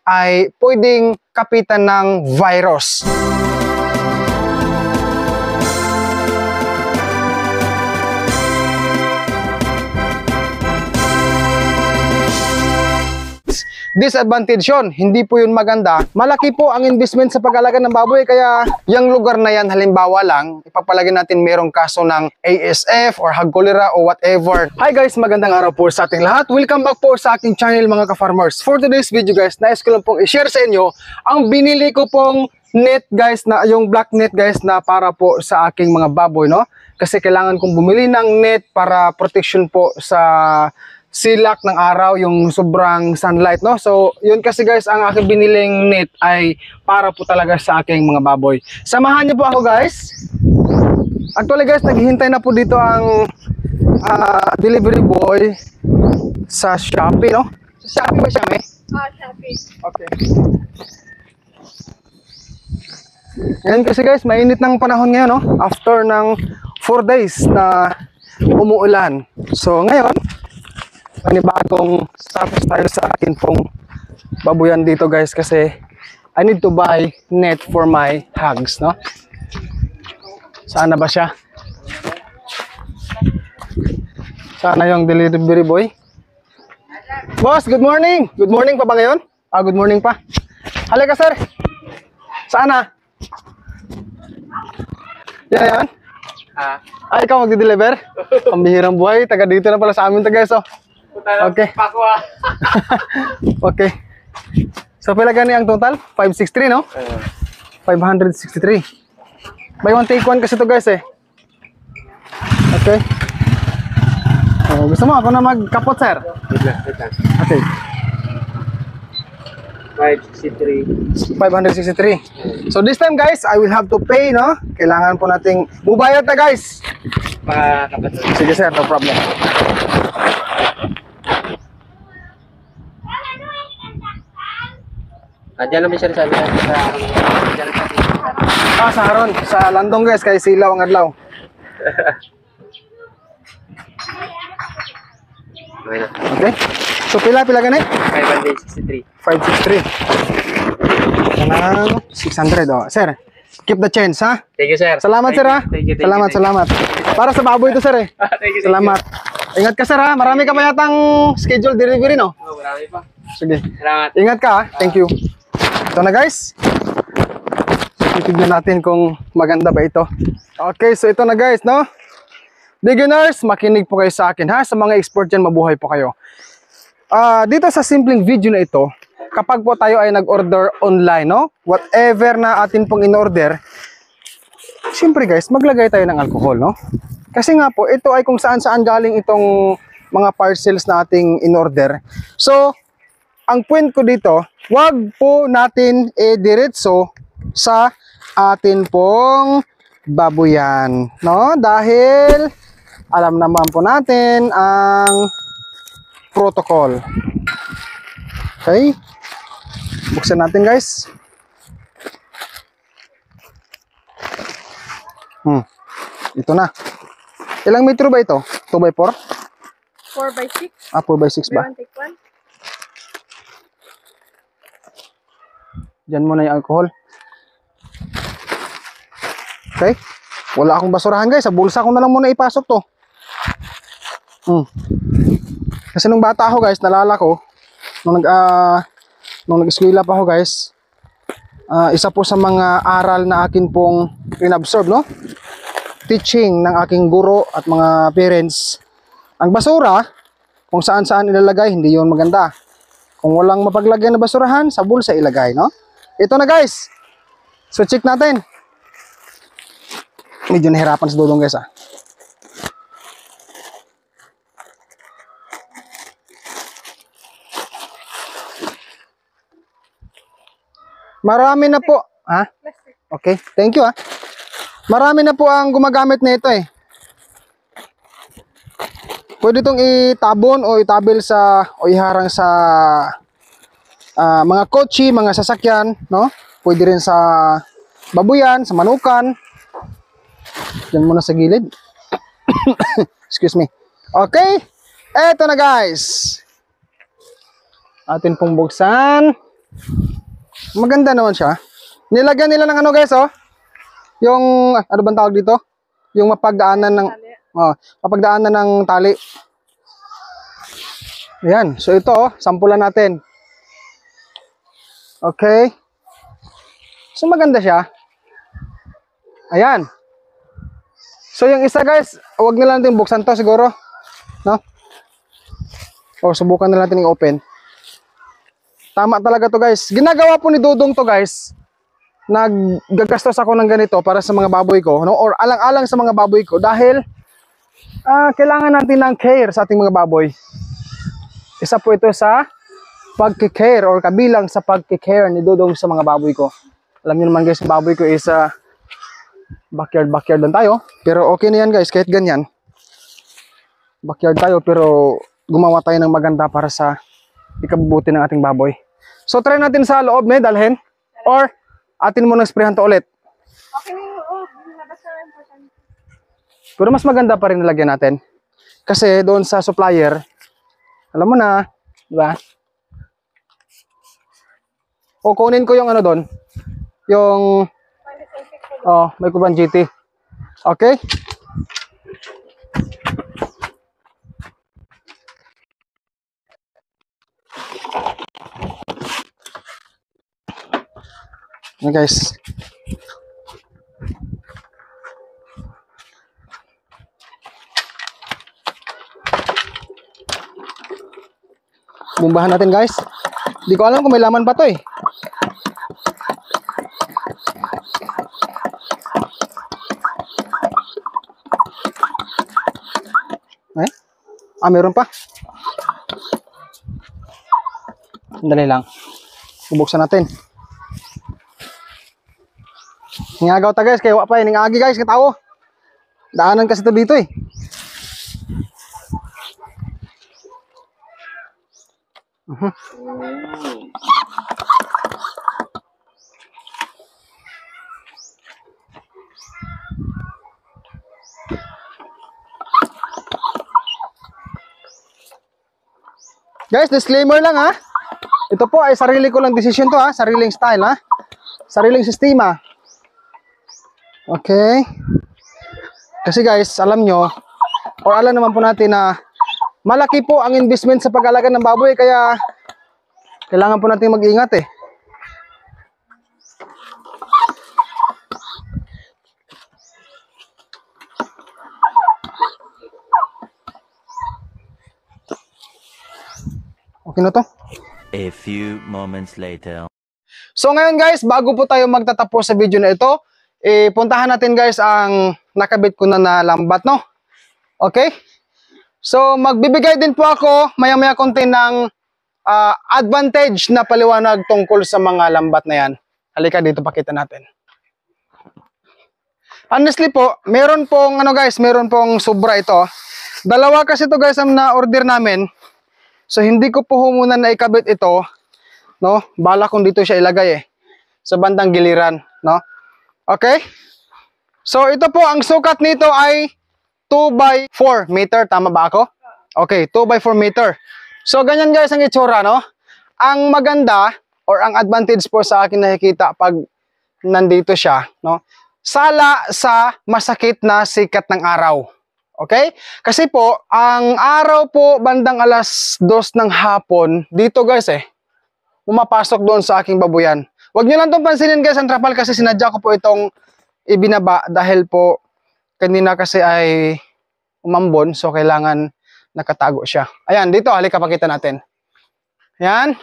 ay pwedeng kapitan ng virus. Disadvantage yun, hindi po yun maganda. Malaki po ang investment sa pag-alaga ng baboy, kaya yung lugar na yan, halimbawa lang, ipapalagay natin merong kaso ng ASF or hog cholera o whatever. Hi guys, magandang araw po sa ating lahat. Welcome back po sa aking channel mga ka-farmers. For today's video guys, nais ko lang pong i-share sa inyo ang binili ko pong net guys, na yung black net guys, na para po sa aking mga baboy, no? Kasi kailangan kong bumili ng net para protection po sa silak ng araw, yung sobrang sunlight, no? So, yun kasi guys, ang aking biniling net ay para po talaga sa aking mga baboy. Samahan niyo po ako guys. Actually guys, naghihintay na po dito ang delivery boy sa Shopee, no? Sa Shopee ba siya, may? Shopee. Okay. Yan kasi guys, mainit ng panahon ngayon, no? After ng 4 days na umuulan. So, ngayon, panibagong status tayo sa akin pong babuyan dito guys, kasi I need to buy net for my hogs, no? Saan na ba siya? Saan na yung delivery boy? Boss, good morning! Good morning pa ba ngayon? Good morning pa. Halika sir! Saan na? Yan. Ay, ikaw magdi-deliver? Ang bihirang buhay, taga dito na pala sa amin to guys, oh. Okay. Okay. So pila gani ang total? 563, no? 563. Buy one take one kasi to guys eh. Okay. Gusto mo ako na magkapot sir? Okay. 563. So this time guys, I will have to pay, no? Kailangan po nating bubayad na guys. Sige sir, no problem. Diyan naman siya sa sa Haron, sa Landong guys, kay Silaw ang adlaw. Okay. So pila gani? 563. 563. Kanang 600 oh. Sir, keep the change ha. Thank you sir. Salamat sir ha. Salamat. Para sa baboy ito sir eh. Salamat. Ingat ka sir ha. Marami ka pa yatang schedule delivery, no? Marami pa. Sige. Salamat. Ingat ka ha. Thank you. Ito na guys. Titignan natin kung maganda ba ito. Okay, so ito na guys, no? Beginners, makinig po kayo sa akin ha. Sa mga expert dyan, mabuhay po kayo. Dito sa simpleng video na ito, kapag po tayo ay nag-order online, no? Whatever na atin pong in-order, siyempre guys, maglagay tayo ng alcohol, no? Kasi nga po, ito ay kung saan-saan galing itong mga parcels na ating in-order. So, ang point ko dito, wag po natin diretso sa atin pong babuyan, no? Dahil alam naman po natin ang protocol. Okay? Buksan natin guys. Ito na. Ilang metro ba ito? 2x4? 4x6. 4x6 ba? Diyan muna yung alcohol. Okay? Wala akong basurahan guys. Sa bulsa ko na lang muna ipasok to. Kasi nung bata ako guys, nalala ko, nung nag-eskwela pa ako guys, isa po sa mga aral na akin pong inabsorb, no? Teaching ng aking guro at mga parents. Ang basura, kung saan-saan ilalagay, hindi yon maganda. Kung walang mapaglagay na basurahan, sa bulsa ilagay, no? Ito na guys. So check natin. Medyo nahirapan sa dudong guys ah. Marami na po. Ha? Okay, thank you ah. Marami na po ang gumagamit nito eh. Pwede itong itabon o itabil sa o iharang sa mga kotse, mga sasakyan, no? Pwede rin sa babuyan, sa manukan. Diyan muna sa gilid. Excuse me. Okay. Eto na guys. Atin pong buksan. Maganda naman siya. Nilagyan nila ng ano guys, oh. Yung, ano bang tawag dito? Yung mapagdaanan ng, mapagdaanan ng tali. Ayan. So ito, oh, sampulan natin. Okay. So maganda siya. Ayan. So yung isa guys, wag na lang natin buksan to siguro. No? O subukan na natin i-open. Tama talaga to guys. Ginagawa po ni Dudong to guys. Naggagastos ako ng ganito para sa mga baboy ko, no? Or alang-alang sa mga baboy ko dahil kailangan natin ng care sa ating mga baboy. Isa po ito sa pagkikare or kabilang sa pagkikare ni Dudong sa mga baboy ko. Alam niyo naman guys, yung baboy ko is backyard lang tayo. Pero okay na yan guys, kahit ganyan. Backyard tayo pero gumawa tayo ng maganda para sa ikabubuti ng ating baboy. So try natin sa loob, may dalhin. Or atin mo nang sprayhan to ulit. Okay na yung Pero mas maganda pa rin nilagyan natin. Kasi doon sa supplier, alam mo na, di ba? O kunin ko yung ano doon. Yung may Kuban GT. Okay? Yan guys. Bumbahan natin guys. Hindi ko alam kung may laman pa to eh. Meron pa. Dali lang. Bubuksan natin. Ngagaw ta guys, kaya pa ning agi guys, katawo. Daanan kasi to dito eh. Guys, disclaimer lang ha. Ito po ay sarili ko lang decision to ha, sariling style ha. Sariling sistema. Okay. Kasi guys, alam nyo, or alam naman po natin na malaki po ang investment sa pag-alaga ng baboy, kaya kailangan po natin mag-ingat eh. Okay na to? A few moments later. So ngayon guys, bago po tayo magtatapos sa video na ito, puntahan natin guys ang nakabit ko na lambat, no? Okay? So magbibigay din po ako maya-maya konti ng advantage na paliwanag tungkol sa mga lambat na yan. Halika dito, pakita natin. Honestly po, meron pong meron pong sobra ito. Dalawa kasi ito guys ang na-order namin. So hindi ko po muna na ikabit ito, no? Bala kung dito siya ilagay eh, sa bandang giliran, no? Okay? So ito po, ang sukat nito ay 2x4 meter, tama ba ako? Okay, 2x4 meter. So ganyan guys ang itsura, no? Ang maganda or ang advantage po sa akin nakikita pag nandito siya, no? Sala sa masakit na sikat ng araw. Okay? Kasi po, ang araw po bandang alas 2 ng hapon, dito guys pumapasok doon sa aking babuyan. Huwag nyo lang itong pansinin guys, ang trapal, kasi sinadya ko po itong ibinaba dahil po kanina kasi ay umambon, so kailangan nakatago siya. Ayan, dito, halika pakita natin. Ayan.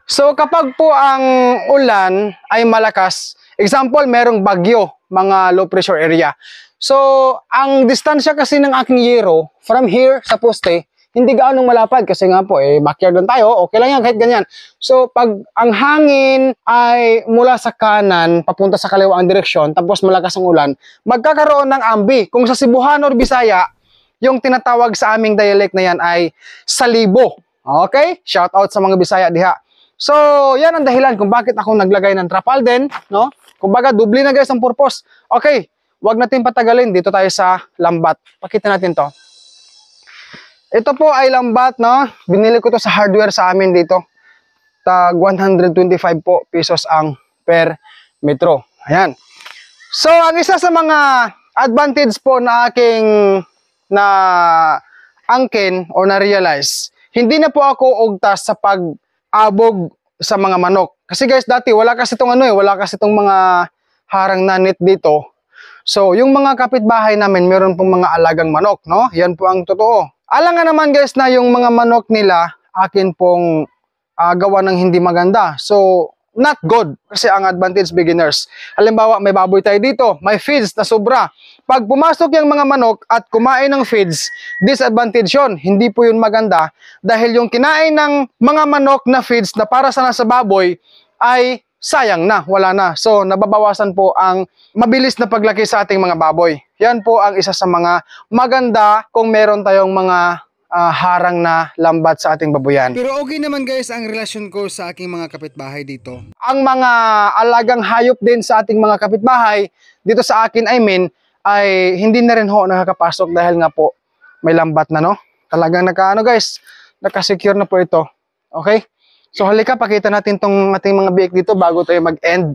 So kapag po ang ulan ay malakas, example, merong bagyo, mga low pressure area. So, ang distansya kasi ng aking yero from here sa poste, hindi gaanong malapad kasi nga po backyard lang tayo, okay lang yan kahit ganyan. So, pag ang hangin ay mula sa kanan papunta sa kaliwa ang direksyon, tapos malakas ang ulan, magkakaroon ng ambi. Kung sa Cebuano or Bisaya, yung tinatawag sa aming dialect na yan ay salibo. Okay? Shout out sa mga Bisaya diha. So, yan ang dahilan kung bakit ako naglagay ng trapal din, no? Kumbaga, dubli na guys ang purpose. Okay. Huwag natin patagalin, dito tayo sa lambat. Pakita natin to. Ito po ay lambat, no? Binili ko to sa hardware sa amin dito. tag 125 po pesos ang per metro. Ayan. So, ang isa sa mga advantage po na aking na angkin or na-realize, hindi na po ako ugtas sa pag-abog sa mga manok. Kasi guys, dati wala kasi itong wala kasi itong mga harang na net dito. So, yung mga kapitbahay namin, meron pong mga alagang manok, no? Yan po ang totoo. Alam nga naman guys na yung mga manok nila, akin pong gawa ng hindi maganda. So, not good. Kasi ang advantage beginners. Halimbawa, may baboy tayo dito, may feeds na sobra. Pag pumasok yung mga manok at kumain ng feeds, disadvantage yun. Hindi po yun maganda dahil yung kinain ng mga manok na feeds na para sana sa baboy ay sayang na, wala na. So, nababawasan po ang mabilis na paglaki sa ating mga baboy. Yan po ang isa sa mga maganda kung meron tayong mga harang na lambat sa ating babuyan. Pero okay naman guys ang relasyon ko sa aking mga kapitbahay dito. Ang mga alagang hayop din sa ating mga kapitbahay, dito sa akin ay hindi na rin ho nakakapasok dahil nga po may lambat na, no? Talagang guys, nakasecure na po ito. Okay? So halika, pakita natin tong ating mga biik dito bago tayo mag-end.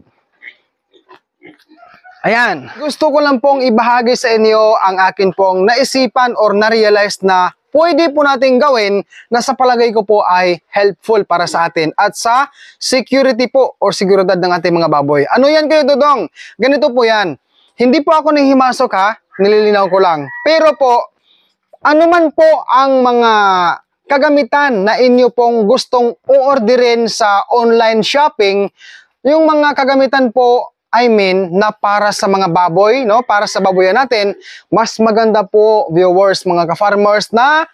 Ayan. Gusto ko lang pong ibahagi sa inyo ang akin pong naisipan or na-realize na pwede po natin gawin na sa palagay ko po ay helpful para sa atin at sa security po or seguridad ng ating mga baboy. Ano yan kayo, Dodong? Ganito po yan. Hindi po ako nanghihimasok ha, nililinaw ko lang. Pero po, ano man po ang mga kagamitan na inyo pong gustong o-orderin sa online shopping, yung mga kagamitan po, na para sa mga baboy, no? Para sa baboyan natin, mas maganda po, viewers, mga ka-farmers, na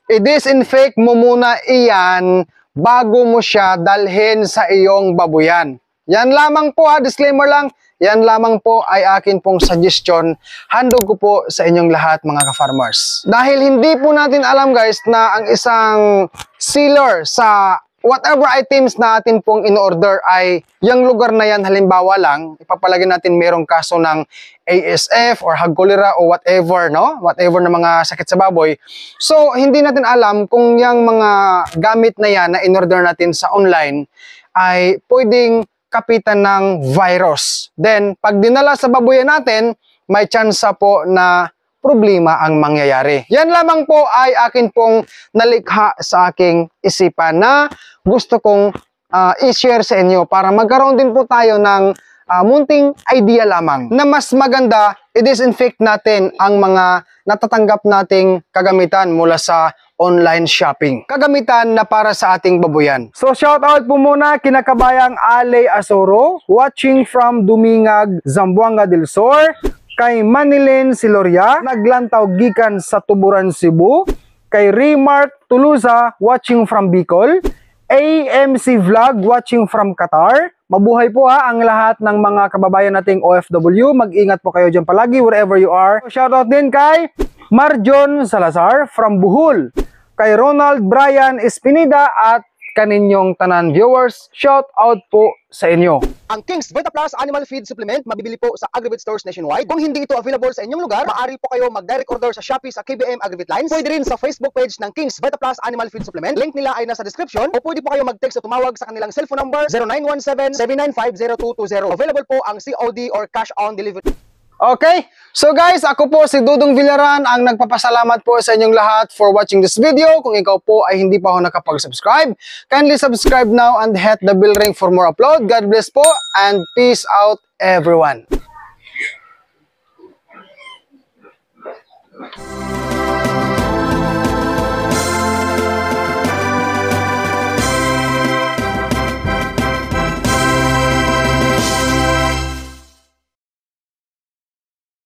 i-disinfect mo muna iyan bago mo siya dalhin sa iyong baboyan. Yan lamang po ha, disclaimer lang, yan lamang po ay akin pong suggestion. Handog ko po sa inyong lahat mga ka-farmers. Dahil hindi po natin alam guys na ang isang sealer sa whatever items na atin pong in-order ay yung lugar na yan, halimbawa lang, ipapalagay natin merong kaso ng ASF or hog cholera o whatever, no? Whatever na mga sakit sa baboy. So, hindi natin alam kung yung mga gamit na yan na in-order natin sa online ay pwedeng kapitan ng virus. Then, pag dinala sa baboyan natin, may tsansa po na problema ang mangyayari. Yan lamang po ay akin pong nalikha sa aking isipan na gusto kong i-share sa inyo para magkaroon din po tayo ng munting idea lamang na mas maganda i-disinfect natin ang mga natatanggap nating kagamitan mula sa online shopping. Kagamitan na para sa ating babuyan. So shout out po muna kinakabayang Ale Asoro, watching from Dumingag, Zamboanga del Sur, kay Manilyn Siloria, naglantaw gikan sa Tuburan, Cebu, kay Remark Tuluza, watching from Bicol, AMC Vlog, watching from Qatar. Mabuhay po ha ang lahat ng mga kababayan nating OFW. Mag-ingat po kayo dyan palagi wherever you are. Shoutout din kay Marjon Salazar from Bohol, kay Ronald Brian Espinida at kaninyong tanan viewers. Shout out po sa inyo. Ang King's Vita Plus Animal Feed Supplement mabibili po sa Agrivit stores nationwide. Kung hindi ito available sa inyong lugar, maaari po kayo mag-direct order sa Shopee sa KBM Agrivit Lines. Pwede rin sa Facebook page ng King's Vita Plus Animal Feed Supplement. Link nila ay nasa description. O pwede po kayo mag-text o tumawag sa kanilang cellphone number 0917-795-0220. Available po ang COD or cash on delivery. Okay, so guys, ako po si Dudong Villaran ang nagpapasalamat po sa inyong lahat for watching this video. Kung ikaw po ay hindi pa ako nakapag-subscribe, kindly subscribe now and hit the bell ring for more upload. God bless po and peace out everyone.